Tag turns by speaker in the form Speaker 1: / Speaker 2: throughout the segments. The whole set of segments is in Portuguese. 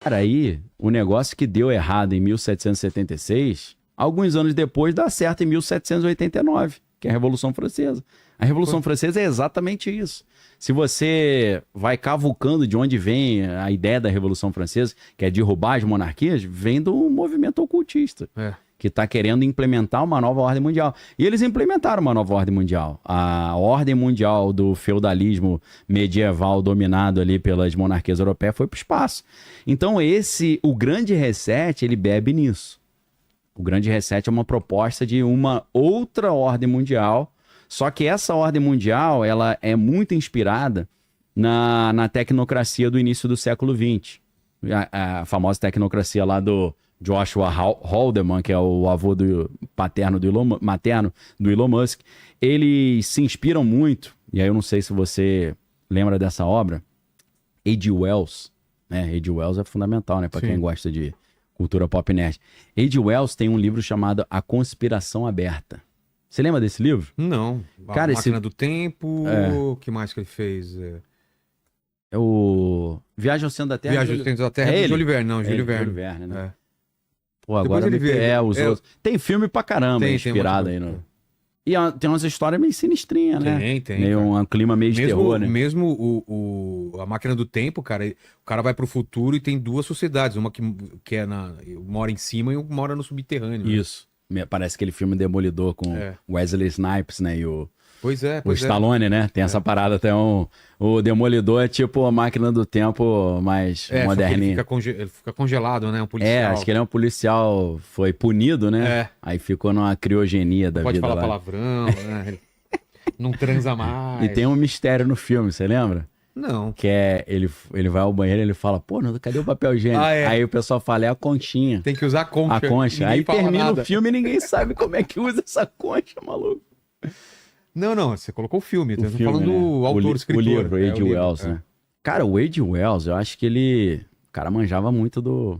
Speaker 1: Cara, aí, o negócio que deu errado em 1776, alguns anos depois dá certo em 1789, que é a Revolução Francesa. A Revolução Francesa é exatamente isso. Se você vai cavucando de onde vem a ideia da Revolução Francesa, que é derrubar as monarquias, vem do movimento ocultista, que está querendo implementar uma nova ordem mundial. E eles implementaram uma nova ordem mundial. A ordem mundial do feudalismo medieval dominado ali pelas monarquias europeias foi para o espaço. Então o Grande Reset, ele bebe nisso. O Grande Reset é uma proposta de uma outra ordem mundial. Só que essa ordem mundial, ela é muito inspirada na tecnocracia do início do século XX. A famosa tecnocracia lá do Joshua Haldeman, que é o avô materno do Elon Musk. Eles se inspiram muito, e aí eu não sei se você lembra dessa obra, H.G. Wells. H.G. Wells é fundamental, né, para quem gosta de cultura pop nerd. H.G. Wells tem um livro chamado A Conspiração Aberta. Você lembra desse livro?
Speaker 2: Não.
Speaker 1: Cara,
Speaker 2: Máquina do Tempo, o que mais que ele fez?
Speaker 1: É o Viagem ao Centro da Terra.
Speaker 2: Viagem ao Centro da Terra é do Júlio Verne, não, Júlio Verne.
Speaker 1: Júlio Verne, né? Pô,
Speaker 2: Depois
Speaker 1: agora
Speaker 2: ele vê.
Speaker 1: os outros. Tem filme pra caramba inspirado aí no... E tem umas histórias meio sinistrinhas, né?
Speaker 2: Tem.
Speaker 1: Meio um clima meio de terror, né?
Speaker 2: Mesmo a Máquina do Tempo, cara, o cara vai pro futuro e tem duas sociedades, uma que mora em cima e uma mora no subterrâneo.
Speaker 1: Isso. Parece aquele filme Demolidor com Wesley Snipes, né? E o Stallone, né? Tem essa parada até o Demolidor é tipo a Máquina do Tempo mais moderninha.
Speaker 2: Ele fica congelado, né? Um policial.
Speaker 1: Acho que ele é um policial, foi punido, né? Aí ficou numa criogenia da vida lá.
Speaker 2: Pode falar palavrão, né? Não transa mais.
Speaker 1: E tem um mistério no filme, você lembra?
Speaker 2: Não.
Speaker 1: Que é, ele vai ao banheiro e ele fala, pô, cadê o papel higiênico? Aí o pessoal fala, é a conchinha.
Speaker 2: Tem que usar a concha.
Speaker 1: A concha. Aí termina
Speaker 2: nada.
Speaker 1: o filme e ninguém sabe como é que usa essa concha, maluco.
Speaker 2: Não, você colocou o filme. Tô falando do autor, escritor.
Speaker 1: O livro, H.G. Wells, né? Cara, o H.G. Wells, eu acho que o cara manjava muito do...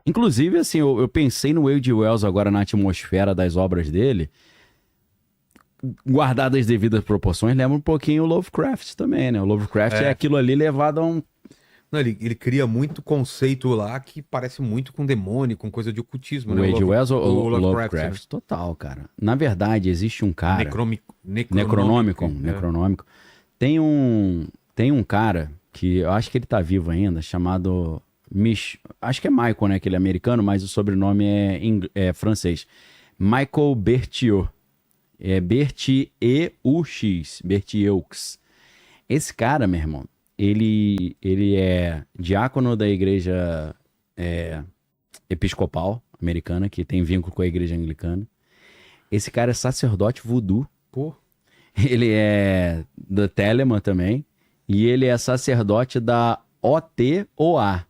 Speaker 1: Inclusive, assim, eu pensei no H.G. Wells agora na atmosfera das obras dele, guardado as devidas proporções, lembra um pouquinho o Lovecraft também, né? O Lovecraft é aquilo ali levado a um...
Speaker 2: Não, ele cria muito conceito lá que parece muito com demônio, com coisa de ocultismo,
Speaker 1: o
Speaker 2: né?
Speaker 1: O H.G. Wells ou o
Speaker 2: Lovecraft,
Speaker 1: Lovecraft?
Speaker 2: né?
Speaker 1: Total, cara. Na verdade, existe um cara...
Speaker 2: Necronômico.
Speaker 1: Necronômico. Tem um cara que eu acho que ele tá vivo ainda, chamado... Acho que é Michael, né? Que ele é americano, mas o sobrenome é francês. Michael Berthiaud. É Berthieux. Berthieux. Esse cara, meu irmão, ele é diácono da igreja episcopal americana, que tem vínculo com a igreja anglicana. Esse cara é sacerdote voodoo.
Speaker 2: Pô.
Speaker 1: Ele é da Telemann também. E ele é sacerdote da OTOA.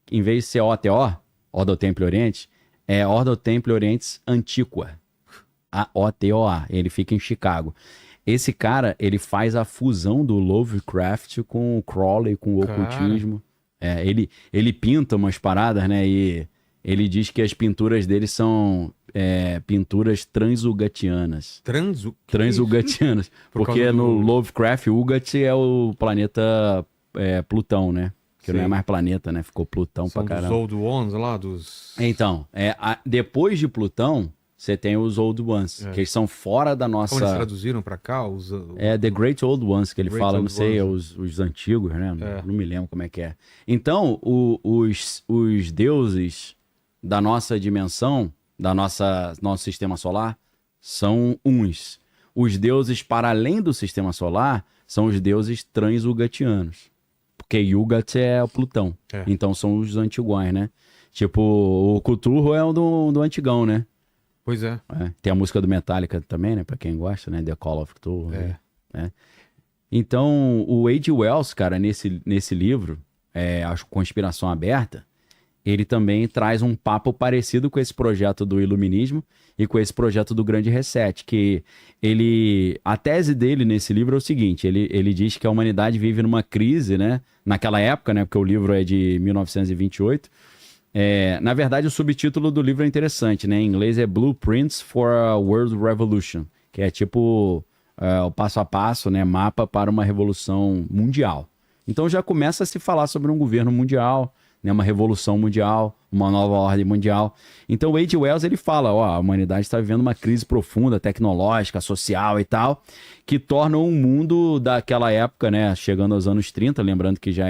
Speaker 1: Em vez de ser OTO, Ordo Templi Orientis, é Ordo Templi Orientis Antiqua. A OTOA. Ele fica em Chicago. Esse cara, ele faz a fusão do Lovecraft com o Crowley, com o ocultismo. Ele pinta umas paradas, né? E ele diz que as pinturas dele são pinturas transugatianas. Transugatianas. Porque no Lovecraft, Ugat é o planeta Plutão, né? Que não é mais planeta, né? Ficou Plutão pra caramba.
Speaker 2: São dos Old Ones lá, dos...
Speaker 1: Então, depois de Plutão, você tem os Old Ones, que eles são fora da nossa...
Speaker 2: Como eles traduziram pra cá?
Speaker 1: The Great Old Ones, que ele fala, não sei, os antigos, né? Não me lembro como é que é. Então, os deuses da nossa dimensão, nosso sistema solar, são uns. Os deuses para além do sistema solar são os deuses transugatianos. Porque Yugat é o Plutão. Então são os antiguais, né? Tipo, o Cthulhu é o do antigão, né?
Speaker 2: Pois é.
Speaker 1: Tem a música do Metallica também, né? Pra quem gosta, né? The Call of Cthulhu. Né? Então, o H.G. Wells, cara, nesse livro, a Conspiração Aberta, ele também traz um papo parecido com esse projeto do Iluminismo e com esse projeto do Grande Reset, que a tese dele nesse livro é o seguinte, ele diz que a humanidade vive numa crise, né? Naquela época, né? Porque o livro é de 1928. Na verdade, o subtítulo do livro é interessante, né? Em inglês é Blueprints for a World Revolution, que é tipo o passo a passo, né? Mapa para uma revolução mundial. Então já começa a se falar sobre um governo mundial, né? Uma revolução mundial, uma nova ordem mundial. Então o H. Wells, ele fala, ó, a humanidade está vivendo uma crise profunda, tecnológica, social e tal, que torna o mundo daquela época, né, chegando aos anos 30, lembrando que já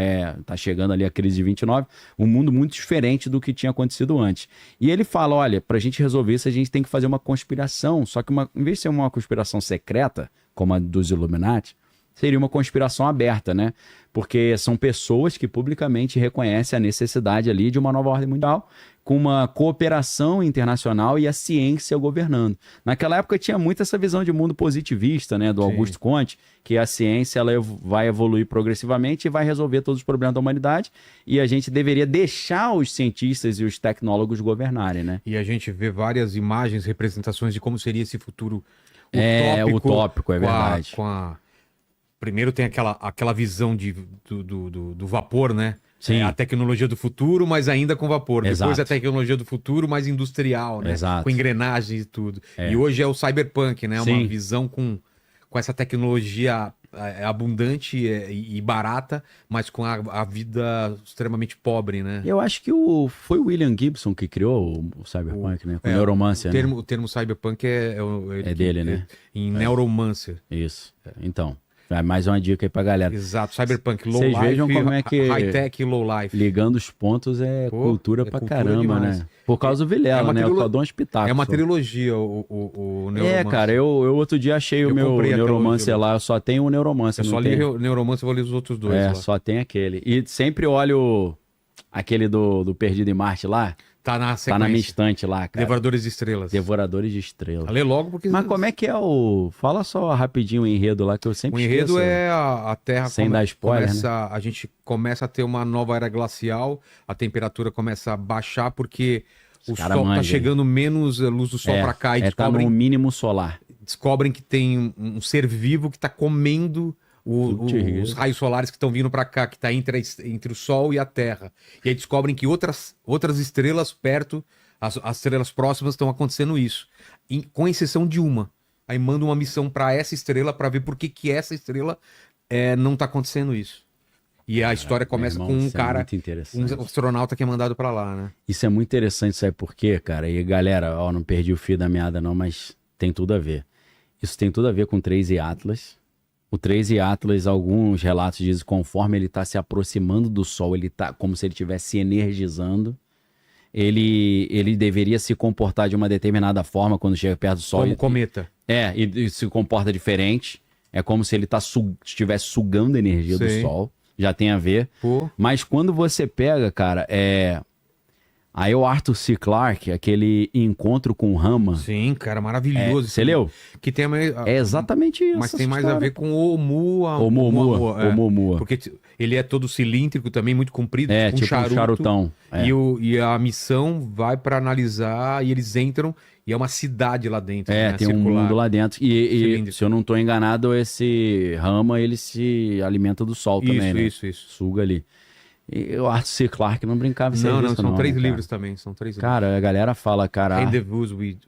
Speaker 1: tá chegando ali a crise de 29, um mundo muito diferente do que tinha acontecido antes. E ele fala, olha, pra gente resolver isso, a gente tem que fazer uma conspiração, só que em vez de ser uma conspiração secreta, como a dos Illuminati, seria uma conspiração aberta, né? Porque são pessoas que publicamente reconhecem a necessidade ali de uma nova ordem mundial, com uma cooperação internacional e a ciência governando. Naquela época tinha muito essa visão de mundo positivista, né, do
Speaker 2: Sim.
Speaker 1: Augusto Comte, que a ciência ela vai evoluir progressivamente e vai resolver todos os problemas da humanidade, e a gente deveria deixar os cientistas e os tecnólogos governarem, né?
Speaker 2: E a gente vê várias imagens, representações de como seria esse futuro
Speaker 1: Utópico, é verdade.
Speaker 2: Primeiro tem aquela visão do vapor, né?
Speaker 1: Sim.
Speaker 2: A tecnologia do futuro, mas ainda com vapor.
Speaker 1: Exato.
Speaker 2: Depois a tecnologia do futuro, mais industrial, né?
Speaker 1: Exato.
Speaker 2: Com engrenagens e tudo. E hoje é o cyberpunk, né?
Speaker 1: Sim.
Speaker 2: Uma visão com essa tecnologia abundante e barata, mas com a vida extremamente pobre, né?
Speaker 1: Eu acho que foi o William Gibson que criou o Cyberpunk, né? Com Neuromancer, né?
Speaker 2: O termo cyberpunk é
Speaker 1: dele, né?
Speaker 2: Em Neuromancer.
Speaker 1: Isso. Então, mais uma dica aí pra galera.
Speaker 2: Exato, cyberpunk, low
Speaker 1: Vocês
Speaker 2: life,
Speaker 1: vejam como é que
Speaker 2: high-tech e low life.
Speaker 1: ligando os pontos cultura pra
Speaker 2: cultura
Speaker 1: caramba,
Speaker 2: demais.
Speaker 1: né? Por causa do Vilela, né? Eu só dou uns pitacos.
Speaker 2: É uma
Speaker 1: só.
Speaker 2: trilogia o Neuromancer.
Speaker 1: Cara, eu outro dia achei o meu
Speaker 2: comprei a
Speaker 1: Neuromancer
Speaker 2: trilogia.
Speaker 1: lá, eu só tenho o Neuromancer.
Speaker 2: Eu
Speaker 1: não
Speaker 2: só li
Speaker 1: tenho...
Speaker 2: o Neuromancer, vou ler os outros dois lá.
Speaker 1: só tem aquele. E sempre olho aquele do Perdido em Marte lá,
Speaker 2: Tá na sequência.
Speaker 1: tá na minha estante lá, cara.
Speaker 2: Devoradores de Estrelas.
Speaker 1: Devoradores de Estrelas.
Speaker 2: Lê logo porque...
Speaker 1: Mas como é que é Fala só rapidinho o enredo lá, que eu sempre
Speaker 2: O enredo
Speaker 1: esqueço.
Speaker 2: é a Terra
Speaker 1: Sem dar spoiler,
Speaker 2: a gente começa a ter uma nova era glacial, a temperatura começa a baixar porque o
Speaker 1: cara
Speaker 2: sol tá
Speaker 1: manja,
Speaker 2: chegando menos luz do sol pra cá e
Speaker 1: tá no mínimo solar.
Speaker 2: descobrem que tem um ser vivo que tá comendo os raios solares que estão vindo para cá, que está entre o Sol e a Terra. E aí descobrem que outras estrelas perto, as estrelas próximas, estão acontecendo isso. Com exceção de uma. Aí manda uma missão para essa estrela para ver por que essa estrela não está acontecendo isso. E a história começa com um cara, um astronauta que é mandado para lá, né?
Speaker 1: Isso é muito interessante, sabe por quê, cara? E galera, não perdi o fio da meada não, mas tem tudo a ver. Isso tem tudo a ver com 3 Atlas. O 3 Atlas, alguns relatos dizem que conforme ele está se aproximando do Sol, ele está como se ele estivesse se energizando. Ele deveria se comportar de uma determinada forma quando chega perto do Sol.
Speaker 2: Como cometa.
Speaker 1: E se comporta diferente. É como se ele estivesse sugando a energia do Sol. Já tem a ver.
Speaker 2: Pô.
Speaker 1: Mas quando você pega, cara, aí o Arthur C. Clarke, aquele encontro com o Rama.
Speaker 2: Sim, cara, maravilhoso.
Speaker 1: Você leu?
Speaker 2: Que tem
Speaker 1: É exatamente isso.
Speaker 2: Mas tem mais a ver com o
Speaker 1: Oumuamua.
Speaker 2: Porque ele é todo cilíndrico também, muito comprido,
Speaker 1: tipo um charutão.
Speaker 2: E a missão vai para analisar e eles entram e é uma cidade lá dentro. Né,
Speaker 1: tem um mundo lá dentro. E se eu não estou enganado, esse Rama, ele se alimenta do Sol também, né?
Speaker 2: Isso.
Speaker 1: Suga ali. E o Arthur C. Clarke não brincava em
Speaker 2: Não, são 3 livros também. São 3 livros.
Speaker 1: Cara, a galera fala, cara.
Speaker 2: Rendezvous with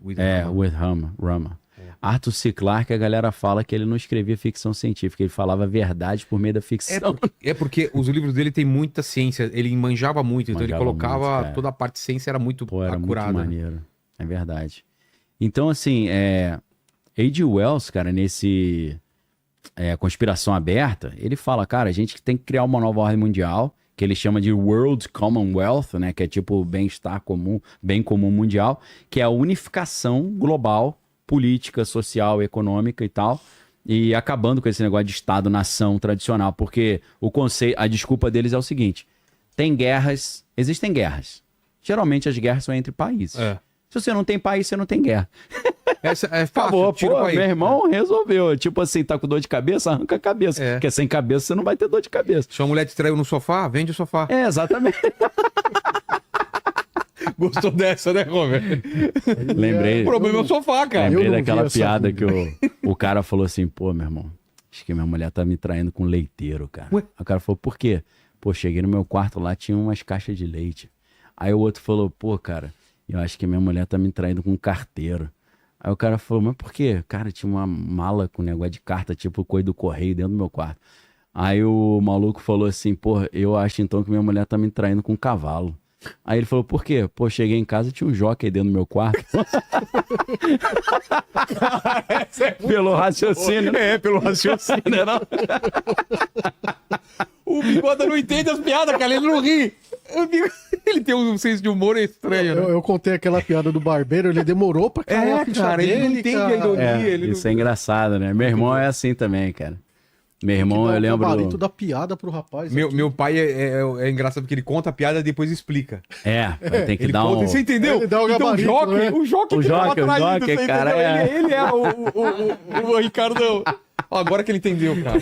Speaker 1: Rama. Arthur C. Clarke, a galera fala que ele não escrevia ficção científica, ele falava verdade por meio da ficção.
Speaker 2: É porque os livros dele tem muita ciência, ele manjava muito, então ele colocava
Speaker 1: muito,
Speaker 2: toda a parte de ciência, era muito
Speaker 1: era
Speaker 2: acurada.
Speaker 1: Muito maneiro, é verdade. Então, assim, H. Wells, cara, nesse Conspiração Aberta, ele fala, cara, a gente tem que criar uma nova ordem mundial, que ele chama de World Commonwealth, né, que é tipo bem-estar comum, bem comum mundial, que é a unificação global, política, social, econômica e tal, e acabando com esse negócio de Estado-nação tradicional, porque a desculpa deles é o seguinte, existem guerras. Geralmente as guerras são entre países. Se você não tem país, você não tem guerra.
Speaker 2: É fácil,
Speaker 1: meu irmão resolveu. Tipo assim, tá com dor de cabeça, arranca a cabeça. Porque sem cabeça você não vai ter dor de cabeça.
Speaker 2: Sua mulher te traiu no sofá, vende o sofá.
Speaker 1: Exatamente.
Speaker 2: Gostou dessa, né, Robert?
Speaker 1: Lembrei.
Speaker 2: O problema é o sofá, cara.
Speaker 1: Lembrei daquela piada que o cara falou assim, pô, meu irmão, acho que minha mulher tá me traindo com leiteiro, cara. Ué? O cara falou, por quê? Pô, cheguei no meu quarto lá, tinha umas caixas de leite. Aí o outro falou, pô, cara, eu acho que minha mulher tá me traindo com um carteiro. Aí o cara falou, mas por quê? Cara, tinha uma mala com negócio de carta, tipo coisa do correio dentro do meu quarto. Aí o maluco falou assim, pô, eu acho então que minha mulher tá me traindo com um cavalo. Aí ele falou, por quê? Pô, cheguei em casa e tinha um jockey dentro do meu quarto. Pelo raciocínio.
Speaker 2: Pelo raciocínio.
Speaker 1: Não?
Speaker 2: O Bigoda não entende as piadas, cara, ele não ri. Ele tem um senso de humor estranho, né?
Speaker 3: Eu contei aquela piada do barbeiro, ele demorou pra cair a ficha
Speaker 2: cara, ele não
Speaker 3: dele,
Speaker 2: entende
Speaker 3: cara.
Speaker 2: a ironia. Ele
Speaker 1: Isso
Speaker 2: não...
Speaker 1: é engraçado, né? Meu irmão é assim também, cara. Meu irmão,
Speaker 3: Dá
Speaker 1: eu
Speaker 3: o
Speaker 1: lembro...
Speaker 3: gabarito da piada pro rapaz.
Speaker 2: Meu pai é engraçado porque ele conta a piada e depois explica.
Speaker 1: Vai ter que
Speaker 2: Ele
Speaker 1: dar
Speaker 2: conta,
Speaker 1: um...
Speaker 2: você entendeu?
Speaker 3: Ele dá o gabarito,
Speaker 2: então,
Speaker 3: né?
Speaker 2: o Jockey
Speaker 1: O
Speaker 2: que tava
Speaker 1: Jockey,
Speaker 2: traído, você
Speaker 1: cara,
Speaker 2: entendeu? Ele é o Ricardão. Ó, agora que ele entendeu, cara.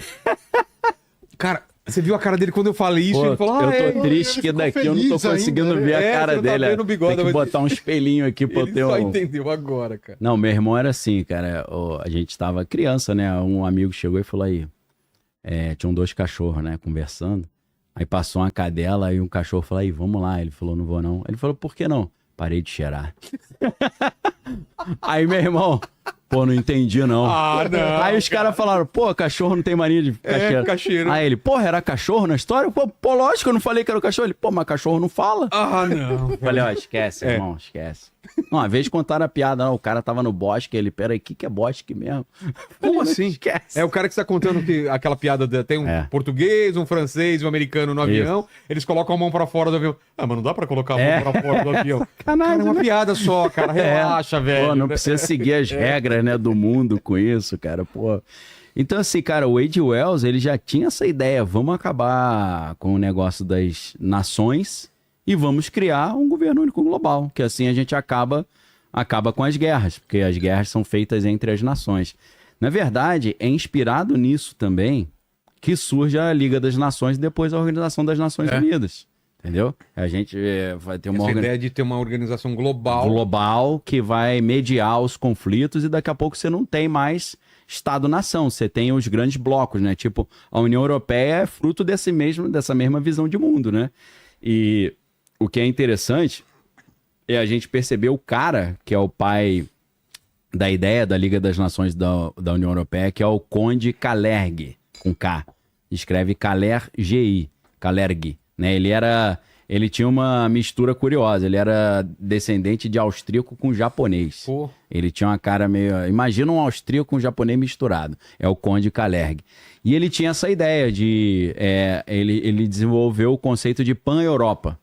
Speaker 2: Cara, você viu a cara dele quando eu falei isso?
Speaker 1: Pô,
Speaker 2: Ele falou,
Speaker 1: eu tô triste que
Speaker 3: ficou
Speaker 1: daqui eu não tô
Speaker 3: feliz ainda,
Speaker 1: conseguindo
Speaker 3: né?
Speaker 1: ver a
Speaker 2: É,
Speaker 1: cara
Speaker 2: você não tá
Speaker 1: dele.
Speaker 2: vendo o bigode,
Speaker 1: Tem que
Speaker 2: mas-
Speaker 1: botar um espelhinho aqui pra eu
Speaker 2: ele
Speaker 1: ter
Speaker 2: só
Speaker 1: um...
Speaker 2: entendeu agora, cara.
Speaker 1: Não, meu irmão era assim, cara. A gente tava criança, né? Um amigo chegou e falou aí. Tinham 2 cachorros, né? Conversando. Aí passou uma cadela e um cachorro falou aí, vamos lá. Ele falou, não vou não. Ele falou, por que não? Parei de cheirar. Aí meu irmão, pô, não entendi não.
Speaker 2: Ah, não,
Speaker 1: Aí os caras falaram, pô, cachorro não tem mania de ficar
Speaker 2: cacheiro.
Speaker 1: Aí ele, porra, era cachorro na história? Pô, lógico, eu não falei que era o cachorro. Ele, pô, mas cachorro não fala.
Speaker 2: Ah, não.
Speaker 1: Eu falei, ó, esquece, irmão, esquece. Uma vez contaram a piada, não, o cara tava no bosque, ele, peraí, o que é bosque mesmo?
Speaker 2: Como assim?
Speaker 1: Esquece.
Speaker 2: É o cara que está contando que aquela piada tem um português, um francês, um americano no avião, eles colocam a mão pra fora do avião. Ah, mas não dá pra colocar a mão pra fora do avião. Cara, é uma piada só, cara. Relaxa, velho.
Speaker 1: Pô, não precisa seguir as regras, né, do mundo com isso, cara, pô. Então, assim, cara, o H.G. Wells, ele já tinha essa ideia, vamos acabar com o negócio das nações e vamos criar um governo único global, que assim a gente acaba com as guerras, porque as guerras são feitas entre as nações. Na verdade, é inspirado nisso também que surge a Liga das Nações e depois a Organização das Nações Unidas, entendeu? A gente vai ter uma
Speaker 2: Essa ideia de ter uma organização
Speaker 1: global que vai mediar os conflitos e daqui a pouco você não tem mais Estado-nação, você tem os grandes blocos, né? Tipo, a União Europeia é fruto dessa mesma visão de mundo, né? E o que é interessante é a gente perceber o cara que é o pai da ideia da Liga das Nações da União Europeia, que é o Conde Kalergi, com K. Escreve Kalergi, né? Ele tinha uma mistura curiosa, ele era descendente de austríaco com japonês.
Speaker 2: Pô.
Speaker 1: Ele tinha uma cara meio... Imagina um austríaco com um japonês misturado. É o Conde Kalergi. E ele tinha essa ideia de... Ele desenvolveu o conceito de pan-Europa,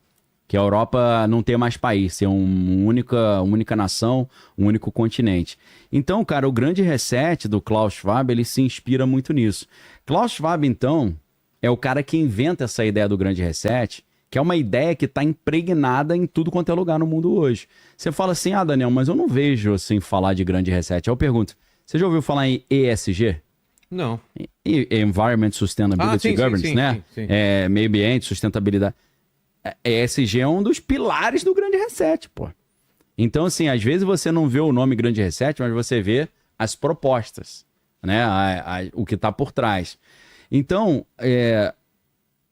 Speaker 1: que a Europa não ter mais país, ser uma única nação, um único continente. Então, cara, o grande reset do Klaus Schwab, ele se inspira muito nisso. Klaus Schwab, então, é o cara que inventa essa ideia do grande reset, que é uma ideia que está impregnada em tudo quanto é lugar no mundo hoje. Você fala assim, Daniel, mas eu não vejo assim falar de grande reset. Aí eu pergunto, você já ouviu falar em ESG?
Speaker 2: Não.
Speaker 1: Environment Sustainability Governance, né?
Speaker 2: Sim.
Speaker 1: Meio ambiente, sustentabilidade. ESG é um dos pilares do grande reset, pô. Então, assim, às vezes você não vê o nome grande reset, mas você vê as propostas, né? O que está por trás. Então,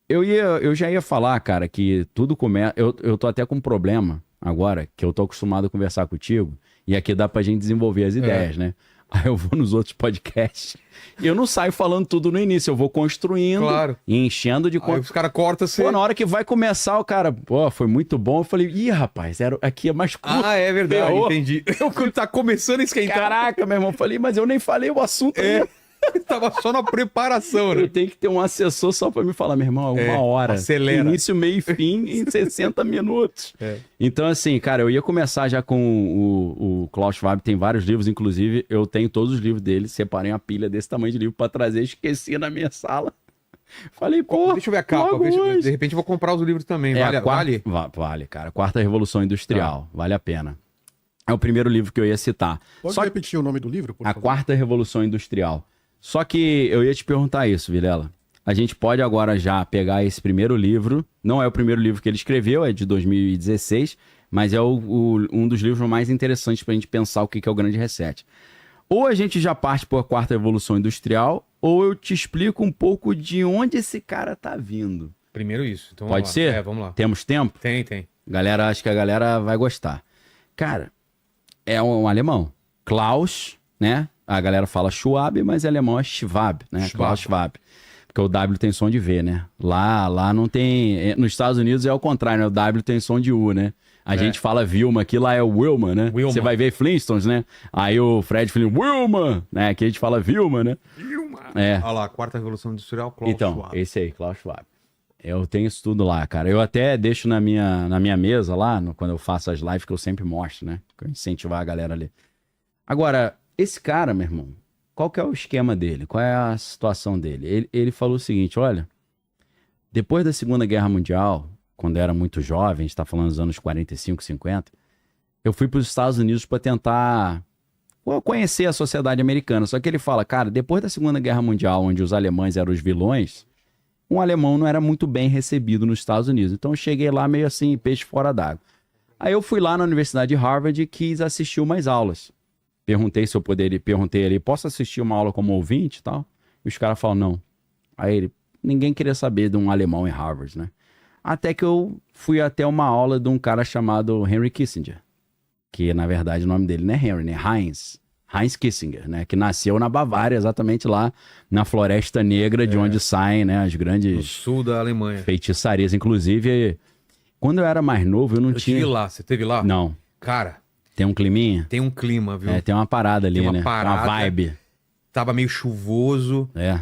Speaker 1: eu já ia falar, cara, que tudo começa... Eu tô até com um problema agora, que eu tô acostumado a conversar contigo, e aqui dá pra gente desenvolver as ideias, né? Aí eu vou nos outros podcasts e eu não saio falando tudo no início, eu vou construindo e enchendo de...
Speaker 2: Aí os caras cortam assim.
Speaker 1: Pô, na hora que vai começar, o cara, pô, foi muito bom. Eu falei, ih, rapaz, aqui é mais curto.
Speaker 2: Ah, é verdade,
Speaker 1: Ferrou.
Speaker 2: entendi. Quando tá começando a esquentar.
Speaker 1: Caraca, meu irmão, eu falei, mas eu nem falei o assunto.
Speaker 2: Tava só na preparação, né?
Speaker 1: Eu tenho que ter um assessor só pra me falar, meu irmão, uma hora.
Speaker 2: acelera.
Speaker 1: Início, meio e fim em 60 minutos. Então, assim, cara, eu ia começar já com o Klaus Schwab, tem vários livros, inclusive, eu tenho todos os livros dele, separei uma pilha desse tamanho de livro pra trazer, esqueci na minha sala. Falei, pô,
Speaker 2: deixa eu ver a capa, de repente eu vou comprar os livros também. Vale?
Speaker 1: Vale, cara. Quarta Revolução Industrial, vale a pena. É o primeiro livro que eu ia citar.
Speaker 3: Pode repetir o nome do livro, por
Speaker 1: A
Speaker 3: favor?
Speaker 1: Quarta Revolução Industrial. Só que eu ia te perguntar isso, Vilela. A gente pode agora já pegar esse primeiro livro. Não é o primeiro livro que ele escreveu, é de 2016, mas é um dos livros mais interessantes para a gente pensar o que é o Grande Reset. Ou a gente já parte por a Quarta Revolução Industrial, ou eu te explico um pouco de onde esse cara tá vindo.
Speaker 2: Primeiro isso. Então
Speaker 1: Pode ser?
Speaker 2: Vamos lá.
Speaker 1: Temos tempo?
Speaker 2: Tem.
Speaker 1: Galera, acho que a galera vai gostar. Cara, é um alemão. Klaus, né? A galera fala Schwab, mas alemão é Schwab, né?
Speaker 2: Schwab.
Speaker 1: Klaus Schwab. Porque o W tem som de V, né? Lá não tem... Nos Estados Unidos é ao contrário, né? O W tem som de U, né? A gente fala Vilma, aqui lá é o Wilma, né?
Speaker 2: Wilma.
Speaker 1: Você vai ver Flintstones, né? Aí o Fred Flintstone, Wilma, né? Aqui a gente fala Vilma, né? É.
Speaker 2: Olha lá, quarta revolução industrial, Klaus
Speaker 1: Então,
Speaker 2: Schwab.
Speaker 1: esse aí, Klaus Schwab. Eu tenho isso tudo lá, cara. Eu até deixo na minha mesa lá, quando eu faço as lives, que eu sempre mostro, né? Pra incentivar a galera ali. Agora, esse cara, meu irmão, qual que é o esquema dele? Qual é a situação dele? Ele falou o seguinte, olha, depois da Segunda Guerra Mundial, quando eu era muito jovem, a gente tá falando dos anos 45, 50, eu fui para os Estados Unidos para tentar conhecer a sociedade americana. Só que ele fala, cara, depois da Segunda Guerra Mundial, onde os alemães eram os vilões, um alemão não era muito bem recebido nos Estados Unidos. Então eu cheguei lá meio assim, peixe fora d'água. Aí eu fui lá na Universidade de Harvard e quis assistir umas aulas. Perguntei se eu poderia, perguntei ali, posso assistir uma aula como ouvinte e tal? E os caras falaram, não. Aí ele, ninguém queria saber de um alemão em Harvard, né? Até que eu fui até uma aula de um cara chamado Henry Kissinger. Que, na verdade, o nome dele não é Henry, né? Heinz Kissinger, né? Que nasceu na Bavária, exatamente lá na Floresta Negra, de onde saem, né, as
Speaker 2: No
Speaker 1: grandes
Speaker 2: sul da Alemanha.
Speaker 1: feitiçarias. Inclusive, quando eu era mais novo, eu não
Speaker 2: Eu
Speaker 1: tinha...
Speaker 2: tive lá, você teve lá?
Speaker 1: Não.
Speaker 2: Cara,
Speaker 1: Tem um climinha?
Speaker 2: tem um clima, viu?
Speaker 1: É, tem uma parada ali,
Speaker 2: Tem uma
Speaker 1: né?
Speaker 2: parada.
Speaker 1: Uma vibe.
Speaker 2: Tava meio chuvoso.
Speaker 1: É.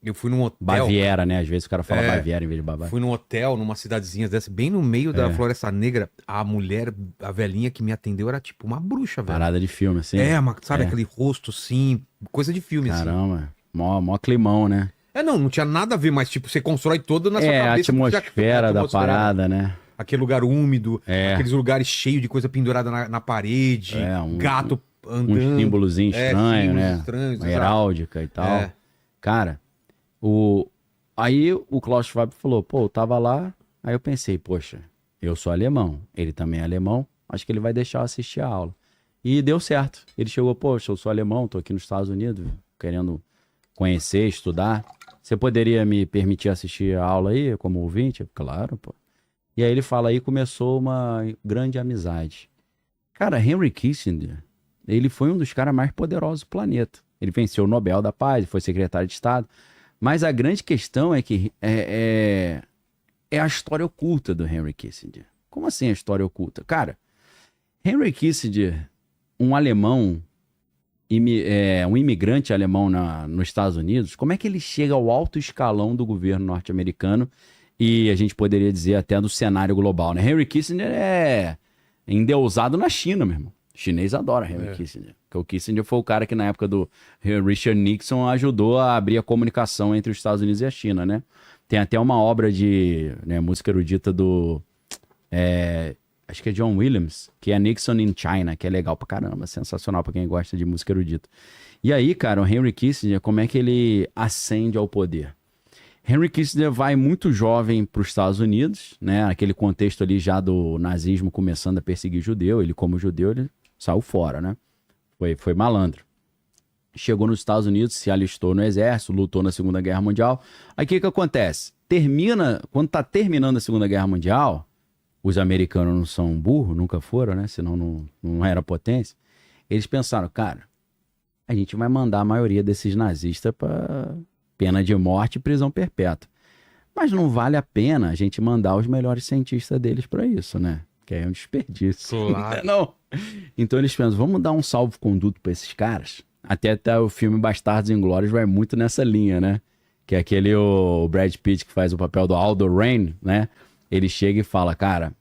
Speaker 2: Eu fui num hotel.
Speaker 1: Baviera, né? Às vezes o cara fala
Speaker 2: É.
Speaker 1: Baviera em vez de Bavária.
Speaker 2: Fui num hotel, numa cidadezinha dessa, bem no meio da Floresta Negra. A mulher, a velhinha que me atendeu era tipo uma bruxa, velho.
Speaker 1: Parada de filme, assim.
Speaker 2: Sabe
Speaker 1: É.
Speaker 2: aquele rosto assim, coisa de filme, assim.
Speaker 1: Caramba. Mó climão, né?
Speaker 2: Não tinha nada a ver, mas tipo, você constrói todo na sua
Speaker 1: É, a
Speaker 2: cabeça.
Speaker 1: atmosfera da parada, né?
Speaker 2: Aquele lugar úmido,
Speaker 1: É.
Speaker 2: aqueles lugares cheios de coisa pendurada na parede,
Speaker 1: É,
Speaker 2: gato andando.
Speaker 1: Um símbolozinho estranho,
Speaker 2: símbolos
Speaker 1: né?
Speaker 2: estranhos,
Speaker 1: Uma
Speaker 2: exato.
Speaker 1: heráldica e tal.
Speaker 2: É.
Speaker 1: Cara, aí o Klaus Schwab falou, pô, eu tava lá, aí eu pensei, poxa, eu sou alemão, ele também é alemão, acho que ele vai deixar eu assistir a aula. E deu certo. Ele chegou, poxa, eu sou alemão, tô aqui nos Estados Unidos, querendo conhecer, estudar. Você poderia me permitir assistir a aula aí, como ouvinte? Eu, claro, pô. E aí ele fala, aí começou uma grande amizade. Cara, Henry Kissinger, ele foi um dos caras mais poderosos do planeta. Ele venceu o Nobel da Paz, foi secretário de Estado. Mas a grande questão é que é a história oculta do Henry Kissinger. Como assim a história oculta? Cara, Henry Kissinger, um alemão, um imigrante alemão nos Estados Unidos, como é que ele chega ao alto escalão do governo norte-americano e a gente poderia dizer até do cenário global, né? Henry Kissinger é endeusado na China, meu irmão. O chinês adora Henry Kissinger. Porque o Kissinger foi o cara que na época do Richard Nixon ajudou a abrir a comunicação entre os Estados Unidos e a China, né? Tem até uma obra de música erudita do... acho que é John Williams, que é Nixon in China, que é legal pra caramba, sensacional pra quem gosta de música erudita. E aí, cara, o Henry Kissinger, como é que ele ascende ao poder? Henry Kissinger vai muito jovem para os Estados Unidos, né? Aquele contexto ali já do nazismo começando a perseguir judeu. Ele, como judeu, ele saiu fora, né? Foi malandro. Chegou nos Estados Unidos, se alistou no exército, lutou na Segunda Guerra Mundial. Aí o que acontece? Quando tá terminando a Segunda Guerra Mundial, os americanos não são burros, nunca foram, né? Senão não era potência. Eles pensaram, cara, a gente vai mandar a maioria desses nazistas para pena de morte e prisão perpétua. Mas não vale a pena a gente mandar os melhores cientistas deles para isso, né? Que aí é um desperdício.
Speaker 2: Claro.
Speaker 1: Não. Então eles pensam, vamos dar um salvo-conduto para esses caras? Até o filme Bastardos Inglórios vai muito nessa linha, né? Que é o Brad Pitt que faz o papel do Aldo Rain, né? Ele chega e fala, cara,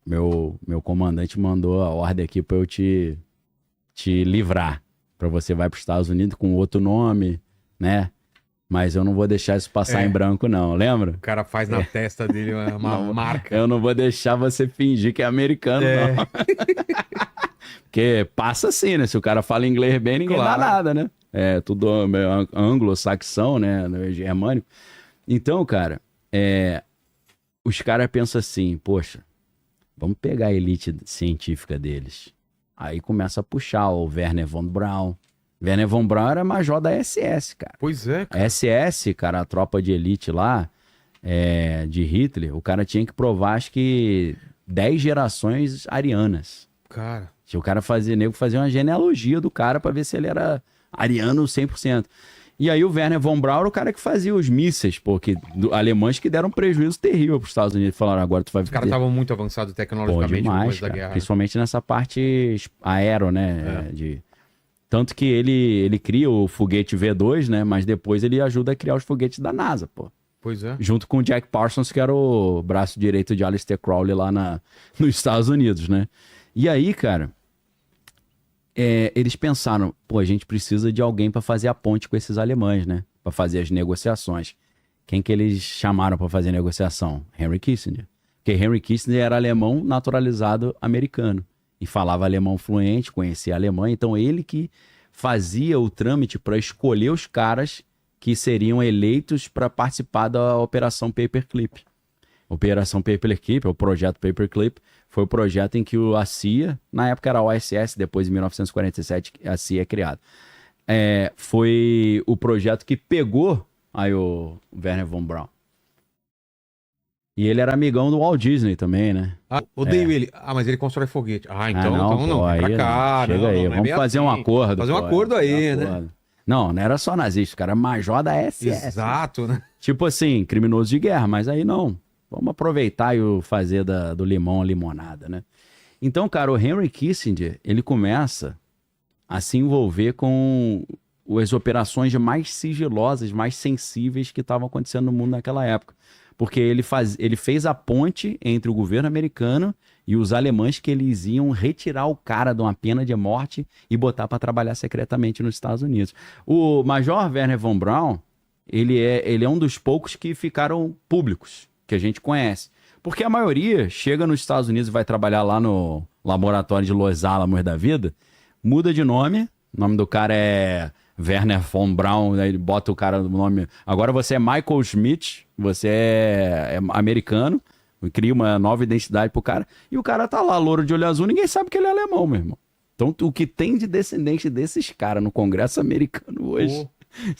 Speaker 1: meu comandante mandou a ordem aqui para eu te livrar. Para você vai para os Estados Unidos com outro nome, né? Mas eu não vou deixar isso passar em branco, não. Lembra?
Speaker 2: O cara faz na testa dele uma marca.
Speaker 1: Eu não vou deixar você fingir que é americano, não. Porque passa assim, né? Se o cara fala inglês bem, ninguém dá nada, né? É tudo anglo-saxão, né? Germânico. Então, cara, os caras pensam assim, poxa, vamos pegar a elite científica deles. Aí começa a puxar o Wernher von Braun. Wernher von Braun era major da SS, cara.
Speaker 2: Pois é, cara.
Speaker 1: A SS, cara, a tropa de elite lá, de Hitler, o cara tinha que provar, acho que 10 gerações arianas.
Speaker 2: Cara.
Speaker 1: O cara fazia uma genealogia do cara pra ver se ele era ariano 100%. E aí o Werner von Braun era o cara que fazia os mísseis, porque alemães que deram um prejuízo terrível para os Estados Unidos. Falaram, agora tu vai...
Speaker 2: Os caras estavam muito avançados tecnologicamente
Speaker 1: demais,
Speaker 2: depois da
Speaker 1: cara.
Speaker 2: guerra.
Speaker 1: Principalmente nessa parte aero, né? Tanto que ele cria o foguete V2, né? Mas depois ele ajuda a criar os foguetes da NASA, pô.
Speaker 2: Pois é.
Speaker 1: Junto com o Jack Parsons, que era o braço direito de Aleister Crowley lá nos Estados Unidos, né? E aí, cara... eles pensaram, pô, a gente precisa de alguém para fazer a ponte com esses alemães, né? Para fazer as negociações. Quem que eles chamaram para fazer a negociação? Henry Kissinger. Porque Henry Kissinger era alemão naturalizado americano. E falava alemão fluente, conhecia alemão. Então ele que fazia o trâmite para escolher os caras que seriam eleitos para participar da Operação Paperclip. Operação Paperclip, o projeto Paperclip, foi o projeto em que a CIA, na época era a OSS, depois em 1947 a CIA é criada. Foi o projeto que pegou aí o Werner von Braun. E ele era amigão do Walt Disney também, né?
Speaker 2: Odeio ele. Mas ele constrói foguete. Então não,
Speaker 1: aí,
Speaker 2: vem pra cá.
Speaker 1: Chega aí, vamos fazer um acordo.
Speaker 2: Fazer um acordo aí, né?
Speaker 1: Não era só nazista, o cara era major da SS.
Speaker 2: Exato, né?
Speaker 1: Tipo assim, criminoso de guerra, mas aí não. Vamos aproveitar e fazer do limão a limonada, né? Então, cara, o Henry Kissinger, ele começa a se envolver com as operações mais sigilosas, mais sensíveis que estavam acontecendo no mundo naquela época. Porque ele fez a ponte entre o governo americano e os alemães que eles iam retirar o cara de uma pena de morte e botar para trabalhar secretamente nos Estados Unidos. O Major Werner von Braun, ele é um dos poucos que ficaram públicos, que a gente conhece. Porque a maioria chega nos Estados Unidos e vai trabalhar lá no laboratório de Los Alamos da vida, muda de nome, o nome do cara é Werner von Braun, aí bota o cara no nome... Agora você é Michael Schmidt, você é americano, cria uma nova identidade pro cara, e o cara tá lá, louro de olho azul, ninguém sabe que ele é alemão, meu irmão. Então, o que tem de descendente desses caras no Congresso americano hoje...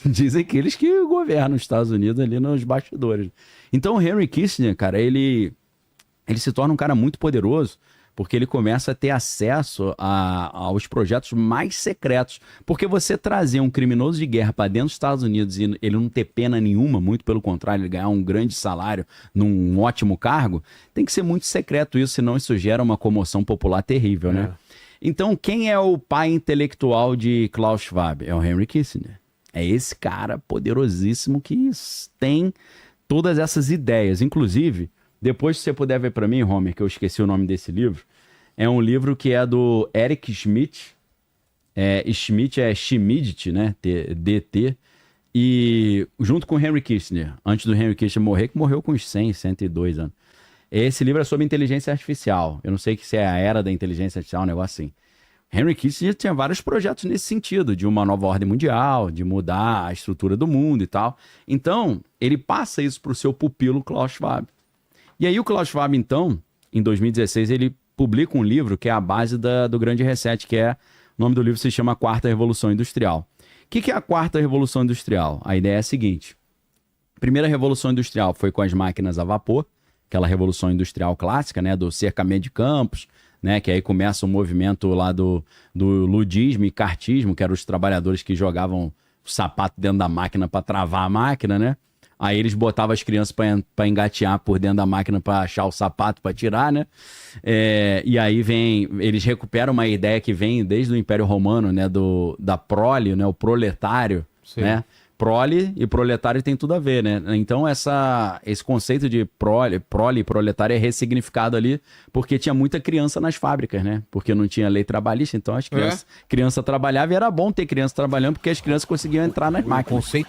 Speaker 1: Dizem que eles que governam os Estados Unidos ali nos bastidores. Então o Henry Kissinger, cara, ele se torna um cara muito poderoso porque ele começa a ter acesso aos projetos mais secretos. Porque você trazer um criminoso de guerra para dentro dos Estados Unidos e ele não ter pena nenhuma, muito pelo contrário, ele ganhar um grande salário num ótimo cargo, tem que ser muito secreto isso, senão isso gera uma comoção popular terrível, né? Então quem é o pai intelectual de Klaus Schwab? É o Henry Kissinger. É esse cara poderosíssimo que tem todas essas ideias. Inclusive, depois que você puder ver para mim, Homer, que eu esqueci o nome desse livro, é um livro que é do Eric Schmidt. Schmidt é Schmidt, né? DT. E junto com o Henry Kissinger, antes do Henry Kissinger morrer, que morreu com uns 100, 102 anos. Esse livro é sobre inteligência artificial. Eu não sei se é a era da inteligência artificial, um negócio assim. Henry Kissinger tinha vários projetos nesse sentido, de uma nova ordem mundial, de mudar a estrutura do mundo e tal. Então, ele passa isso para o seu pupilo Klaus Schwab. E aí o Klaus Schwab, então, em 2016, ele publica um livro que é a base do Grande Reset, que é, o nome do livro se chama Quarta Revolução Industrial. O que é a Quarta Revolução Industrial? A ideia é a seguinte: a primeira Revolução Industrial foi com as máquinas a vapor, aquela Revolução Industrial clássica, né, do cercamento de campos, né, que aí começa o movimento lá do ludismo e cartismo, que eram os trabalhadores que jogavam o sapato dentro da máquina para travar a máquina, né? Aí eles botavam as crianças para engatear por dentro da máquina para achar o sapato para tirar, né? E aí eles recuperam uma ideia que vem desde o Império Romano, né, da prole, né, o proletário, né? Prole e proletário tem tudo a ver, né? Então esse conceito de prole e proletário é ressignificado ali porque tinha muita criança nas fábricas, né? Porque não tinha lei trabalhista, então as crianças trabalhavam e era bom ter criança trabalhando porque as crianças conseguiam entrar nas máquinas.
Speaker 2: Conceito